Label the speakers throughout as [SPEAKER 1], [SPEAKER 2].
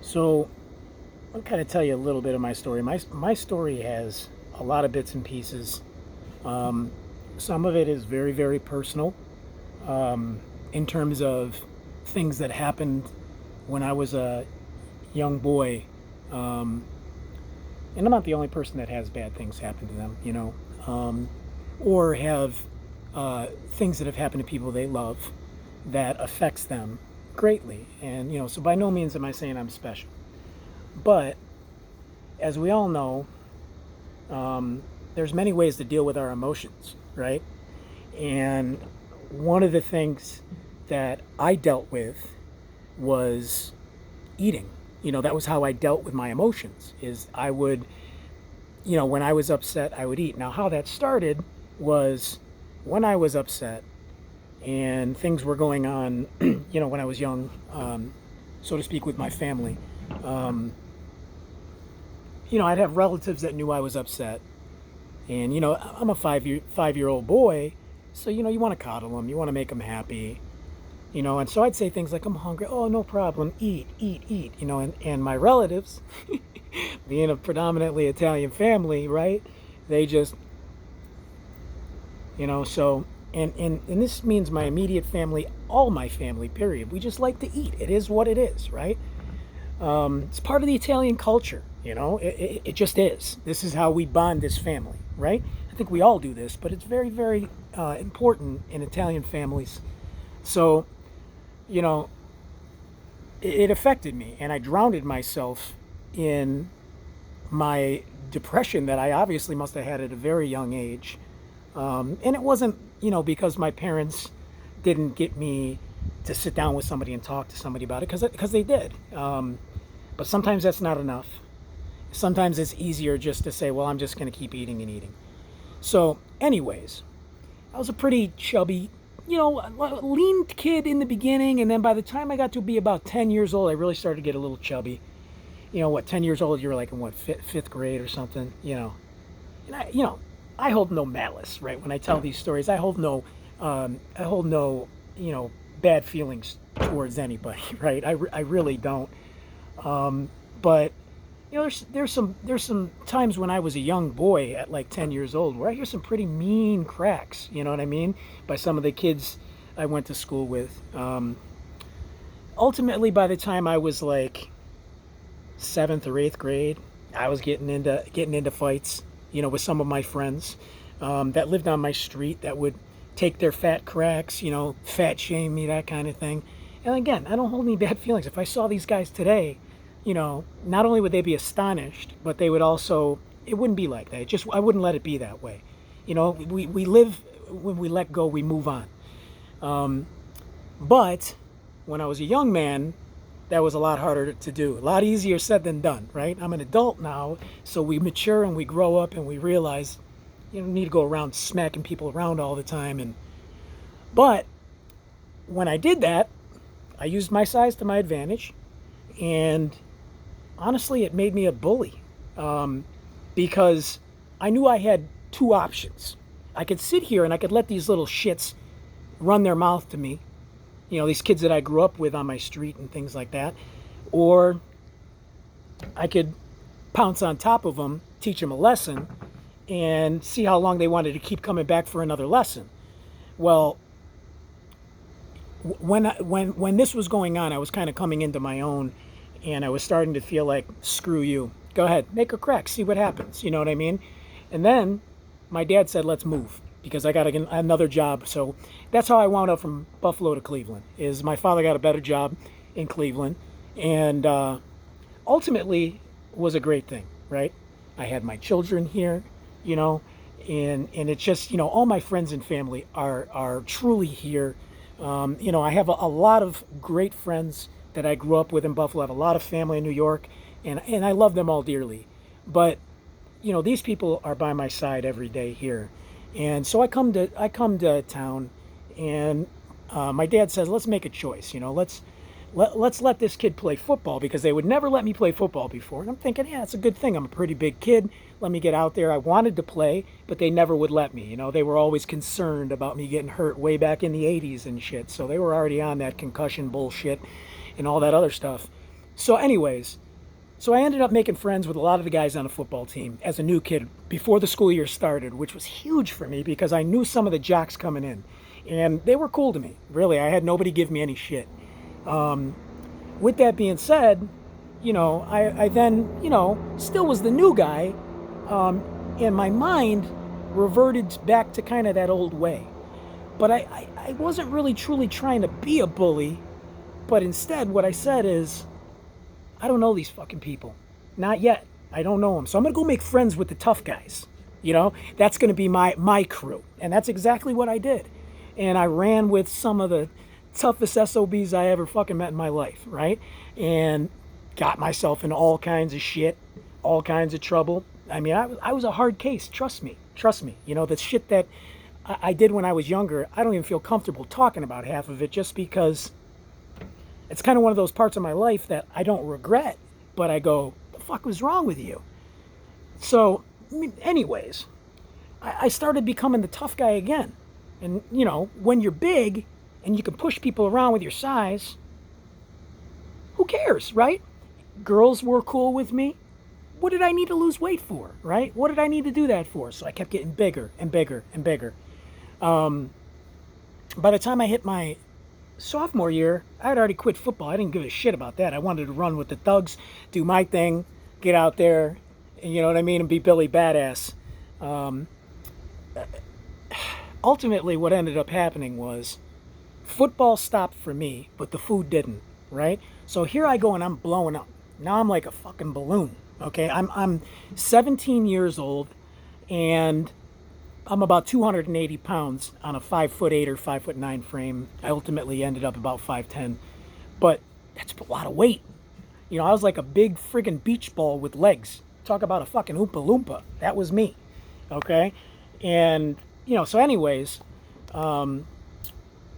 [SPEAKER 1] So I'll kind of tell you a little bit of my story. My story has a lot of bits and pieces. Um, some of it is very, very personal in terms of things that happened when I was a young boy. Um, and I'm not the only person that has bad things happen to them, or have things that have happened to people they love that affects them greatly. And, so by no means am I saying I'm special. But as we all know, there's many ways to deal with our emotions, right? And one of the things that I dealt with was eating. That was how I dealt with my emotions. Is I would, when I was upset, I would eat. Now, how that started was when I was upset and things were going on, when I was young, so to speak, with my family. Um, I'd have relatives that knew I was upset, and I'm a five year old boy, so you want to coddle them, you want to make them happy, and so I'd say things like, "I'm hungry." "Oh, no problem. Eat, eat, eat." And my relatives, being a predominantly Italian family, right? They just, so and this means my immediate family, all my family, period. We just like to eat. It is what it is, right? It's part of the Italian culture, it just is. This is how we bond as family, right? I think we all do this, but it's very, very important in Italian families. So, you know, it affected me, and I drowned myself in my depression that I obviously must have had at a very young age. And it wasn't, because my parents didn't get me to sit down with somebody and talk to somebody about it, because they did. But sometimes that's not enough. Sometimes it's easier just to say, well, I'm just going to keep eating and eating. So, anyways, I was a pretty chubby, lean kid in the beginning. And then by the time I got to be about 10 years old, I really started to get a little chubby. 10 years old, you're like in what, fifth grade or something, And I hold no malice, right? When I tell these stories, I hold no, bad feelings towards anybody, right? I really don't. But there's some times when I was a young boy at like 10 years old where I hear some pretty mean cracks, you know what I mean, by some of the kids I went to school with. Ultimately, by the time I was like seventh or eighth grade, I was getting into fights, with some of my friends that lived on my street that would take their fat cracks, fat shame me, that kind of thing. And again, I don't hold any bad feelings. If I saw these guys today, not only would they be astonished, but they would also, it wouldn't be like that. I wouldn't let it be that way. We live, when we let go, we move on. But when I was a young man, that was a lot harder to do. A lot easier said than done, right? I'm an adult now, so we mature and we grow up and we realize you don't need to go around smacking people around all the time. But when I did that, I used my size to my advantage, and honestly, it made me a bully, because I knew I had two options. I could sit here and I could let these little shits run their mouth to me, these kids that I grew up with on my street and things like that, or I could pounce on top of them, teach them a lesson, and see how long they wanted to keep coming back for another lesson. Well, when this was going on, I was kind of coming into my own, and I was starting to feel like, screw you. Go ahead, make a crack, see what happens. You know what I mean? And then my dad said, let's move, because I got another job. So that's how I wound up from Buffalo to Cleveland. Is my father got a better job in Cleveland, and ultimately was a great thing, right? I had my children here, you know, and it's just, all my friends and family are truly here. I have a lot of great friends that I grew up with in Buffalo. I have a lot of family in New York, and I love them all dearly. But these people are by my side every day here, and so I come to town, and my dad says, let's make a choice. Let's let this kid play football, because they would never let me play football before. And I'm thinking, yeah, it's a good thing. I'm a pretty big kid. Let me get out there. I wanted to play, but they never would let me. They were always concerned about me getting hurt way back in the 80s and shit. So they were already on that concussion bullshit and all that other stuff. So, anyways, so I ended up making friends with a lot of the guys on the football team as a new kid before the school year started, which was huge for me because I knew some of the jocks coming in. And they were cool to me. Really, I had nobody give me any shit. With that being said, I then, still was the new guy, and my mind reverted back to kind of that old way. But I wasn't really truly trying to be a bully, but instead what I said is, I don't know these fucking people. Not yet. I don't know them. So I'm going to go make friends with the tough guys. That's going to be my crew. And that's exactly what I did. And I ran with some of the toughest SOBs I ever fucking met in my life, right? And got myself in all kinds of shit, all kinds of trouble. I mean, I was a hard case. Trust me. The shit that I did when I was younger, I don't even feel comfortable talking about half of it just because it's kind of one of those parts of my life that I don't regret, but I go, the fuck was wrong with you? So, anyways, I started becoming the tough guy again. And, when you're big and you can push people around with your size, who cares, right? Girls were cool with me. What did I need to lose weight for, right? What did I need to do that for? So I kept getting bigger and bigger and bigger. By the time I hit my sophomore year, I had already quit football. I didn't give a shit about that. I wanted to run with the thugs, do my thing, get out there, and be Billy Badass. Ultimately, what ended up happening was football stopped for me, but the food didn't, right? So here I go and I'm blowing up. Now I'm like a fucking balloon, okay? I'm 17 years old and I'm about 280 pounds on a 5'8" or 5'9" frame. I ultimately ended up about 5'10", but that's a lot of weight. I was like a big friggin' beach ball with legs. Talk about a fucking Oompa Loompa. That was me, okay? And, so anyways, it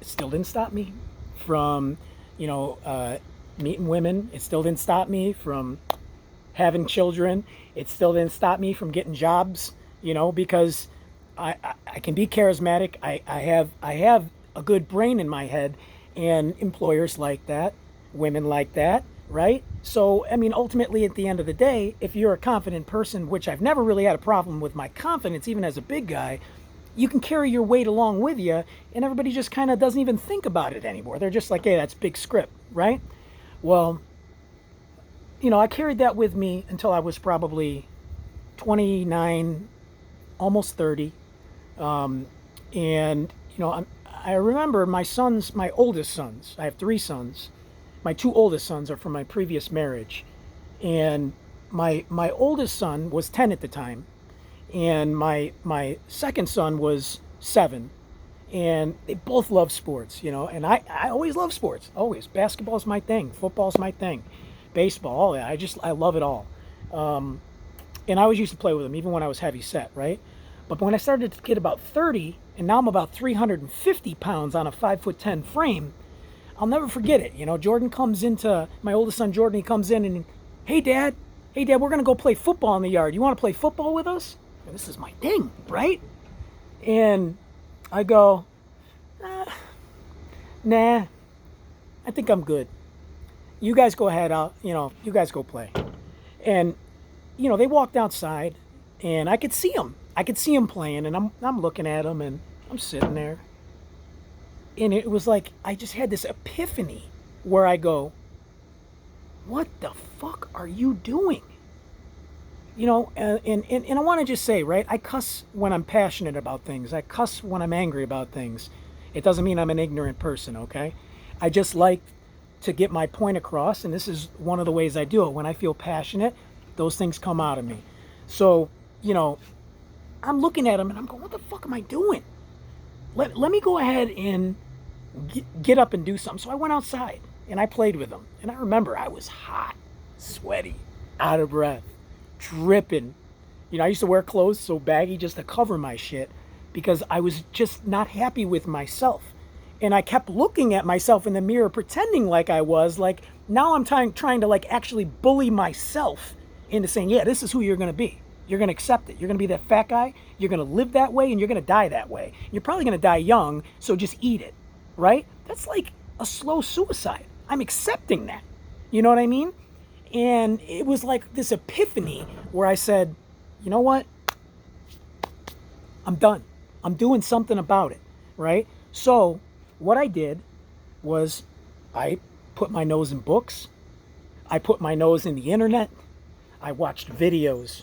[SPEAKER 1] still didn't stop me from, meeting women. It still didn't stop me from having children. It still didn't stop me from getting jobs, because I can be charismatic. I have a good brain in my head, and employers like that, women like that, right? So, ultimately at the end of the day, if you're a confident person, which I've never really had a problem with my confidence, even as a big guy, you can carry your weight along with you, and everybody just kind of doesn't even think about it anymore. They're just like, hey, that's big script, right? Well, I carried that with me until I was probably 29, almost 30. And, I remember my oldest sons, I have 3 sons. My 2 oldest sons are from my previous marriage. And my oldest son was 10 at the time. And my second son was 7. And they both love sports, and I always love sports, always. Basketball's my thing, football's my thing, baseball, all that. I love it all. And I always used to play with them, even when I was heavy set, right? But when I started to get about 30, and now I'm about 350 pounds on a 5'10" frame, I'll never forget it. Jordan comes into, my oldest son Jordan, he comes in and, hey dad, we're going to go play football in the yard. You want to play football with us? And this is my thing, right? And I go, nah, I think I'm good. You guys go ahead, you guys go play. And, they walked outside, and I could see them. I could see them playing, and I'm looking at them, and I'm sitting there. And it was like, I just had this epiphany where I what the fuck are you doing? And I want to just say, right, I cuss when I'm passionate about things. I cuss when I'm angry about things. It doesn't mean I'm an ignorant person, okay? I just like to get my point across, and this is one of the ways I do it. When I feel passionate, those things come out of me. So, I'm looking at them, and I'm going, what the fuck am I doing? Let me go ahead and get up and do something. So I went outside, and I played with them. And I remember I was hot, sweaty, out of breath, dripping. I used to wear clothes so baggy just to cover my shit because I was just not happy with myself. And I kept looking at myself in the mirror, pretending like I was, like, now I'm trying to, like, actually bully myself into saying, yeah, this is who you're going to be. You're going to accept it. You're going to be that fat guy. You're going to live that way, and you're going to die that way. You're probably going to die young, so just eat it, right? That's like a slow suicide. I'm accepting that. You know what I mean? And it was like this epiphany where I said, you know what? I'm done. I'm doing something about it, right? So what I did was I put my nose in books. I put my nose in the internet. I watched videos.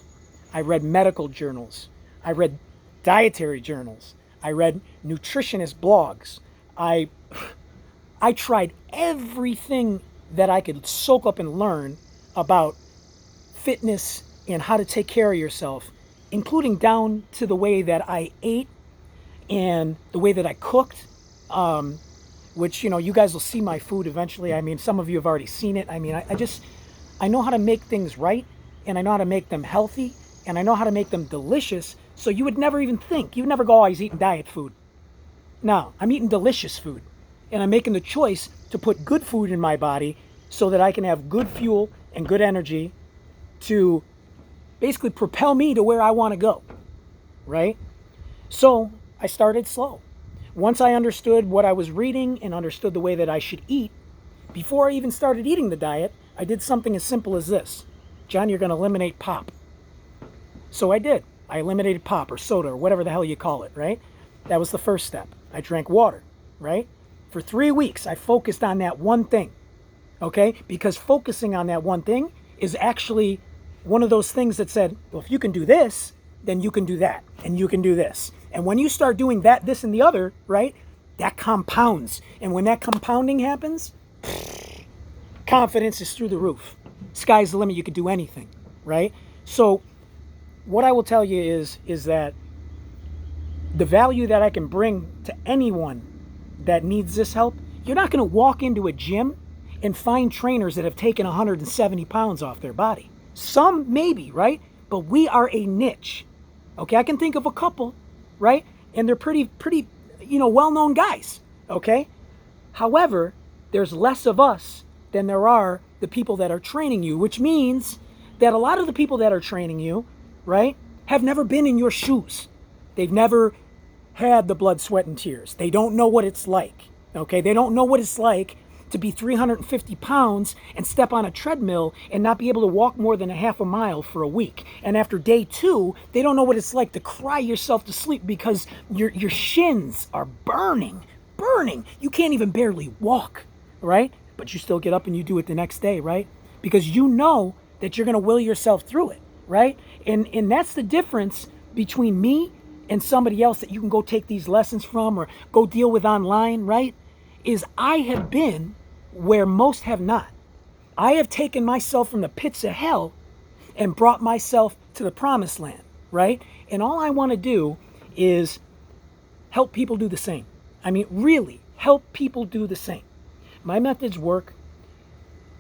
[SPEAKER 1] I read medical journals. I read dietary journals. I read nutritionist blogs. I tried everything that I could soak up and learn about fitness and how to take care of yourself, including down to the way that I ate and the way that I cooked, which, you guys will see my food eventually. I mean, some of you have already seen it. I mean, I know how to make things right, and I know how to make them healthy, and I know how to make them delicious, so you would never even think. You would never go, oh, he's eating diet food. No, I'm eating delicious food, and I'm making the choice to put good food in my body so that I can have good fuel and good energy to basically propel me to where I want to go, right? So I started slow. Once I understood what I was reading and understood the way that I should eat, before I even started eating the diet, I did something as simple as this. John, you're going to eliminate pop. So I did. I eliminated pop or soda or whatever the hell you call it, right? That was the first step. I drank water, right? For 3 weeks, I focused on that one thing, okay? Because focusing on that one thing is actually one of those things that said, well, if you can do this, then you can do that, and you can do this. And when you start doing that, this, and the other, right, that compounds. And when that compounding happens, confidence is through the roof. Sky's the limit. You could do anything, right? So what I will tell you is that the value that I can bring to anyone that needs this help, you're not going to walk into a gym and find trainers that have taken 170 pounds off their body. Some maybe, right? But we are a niche. Okay, I can think of a couple, right? And they're pretty, well-known guys, okay? However, there's less of us than there are the people that are training you, which means that a lot of the people that are training you, right, have never been in your shoes. They've never had the blood, sweat, and tears. They don't know what it's like, okay? They don't know what it's like to be 350 pounds and step on a treadmill and not be able to walk more than a half a mile for a week. And after day 2, they don't know what it's like to cry yourself to sleep because your shins are burning. You can't even barely walk, right? But you still get up and you do it the next day, right? Because you know that you're going to will yourself through it, right? And that's the difference between me and somebody else that you can go take these lessons from or go deal with online, right? Is I have been where most have not. I have taken myself from the pits of hell and brought myself to the promised land, right? And all I want to do is help people do the same. I mean, really, help people do the same. My methods work.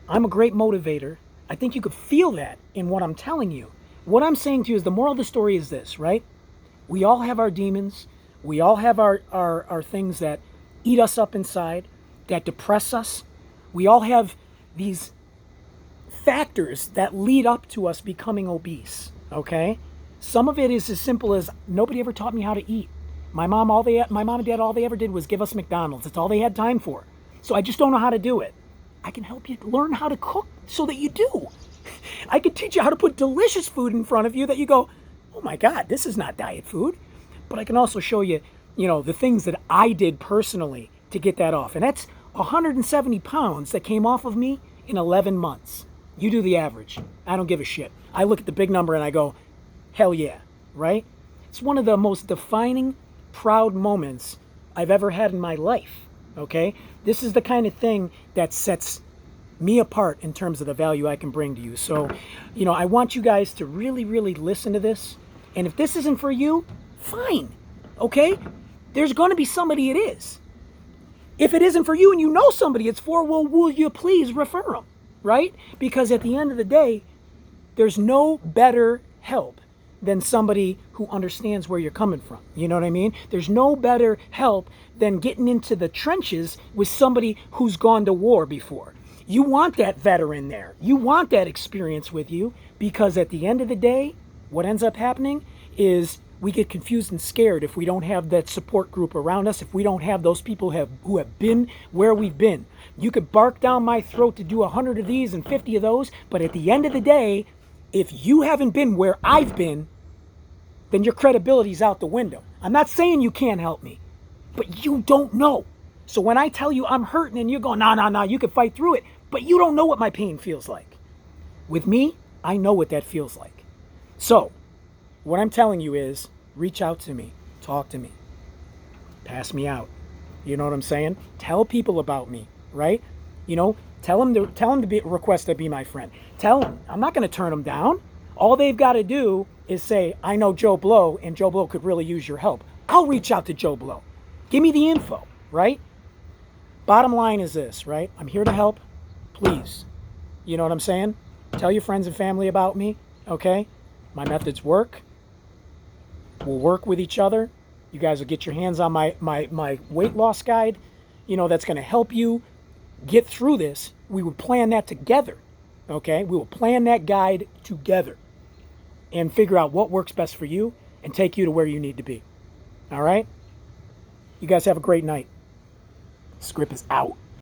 [SPEAKER 1] I'm a great motivator. I think you could feel that in what I'm telling you. What I'm saying to you is the moral of the story is this, right? We all have our demons. We all have our things that eat us up inside, that depress us. We all have these factors that lead up to us becoming obese, okay? Some of it is as simple as nobody ever taught me how to eat. My mom and dad, all they ever did was give us McDonald's. That's all they had time for. So I just don't know how to do it. I can help you learn how to cook so that you do. I can teach you how to put delicious food in front of you that you go, oh my God, this is not diet food. But I can also show you, the things that I did personally to get that off. And that's 170 pounds that came off of me in 11 months. You do the average. I don't give a shit. I look at the big number and I go, hell yeah, right? It's one of the most defining, proud moments I've ever had in my life, okay? This is the kind of thing that sets me apart in terms of the value I can bring to you. So, I want you guys to really, really listen to this. And if this isn't for you, fine, okay? There's going to be somebody it is. If it isn't for you and you know somebody it's for, well, will you please refer them, right? Because at the end of the day, there's no better help than somebody who understands where you're coming from. You know what I mean? There's no better help than getting into the trenches with somebody who's gone to war before. You want that veteran there. You want that experience with you because at the end of the day, what ends up happening is we get confused and scared if we don't have that support group around us, if we don't have those people who have been where we've been. You could bark down my throat to do 100 of these and 50 of those, but at the end of the day, if you haven't been where I've been, then your credibility's out the window. I'm not saying you can't help me, but you don't know. So when I tell you I'm hurting and you're going, nah, you can fight through it, but you don't know what my pain feels like. With me, I know what that feels like. So what I'm telling you is reach out to me, talk to me, pass me out. You know what I'm saying? Tell people about me, right? You know, tell them to request to be my friend. Tell them, I'm not going to turn them down. All they've got to do is say, I know Joe Blow, and Joe Blow could really use your help. I'll reach out to Joe Blow. Give me the info, right? Bottom line is this, right? I'm here to help. Please. You know what I'm saying? Tell your friends and family about me, okay? My methods work. We'll work with each other. You guys will get your hands on my weight loss guide. You know, that's going to help you get through this. We would plan that together, okay? We will plan that guide together and figure out what works best for you and take you to where you need to be. All right? You guys have a great night. Script is out.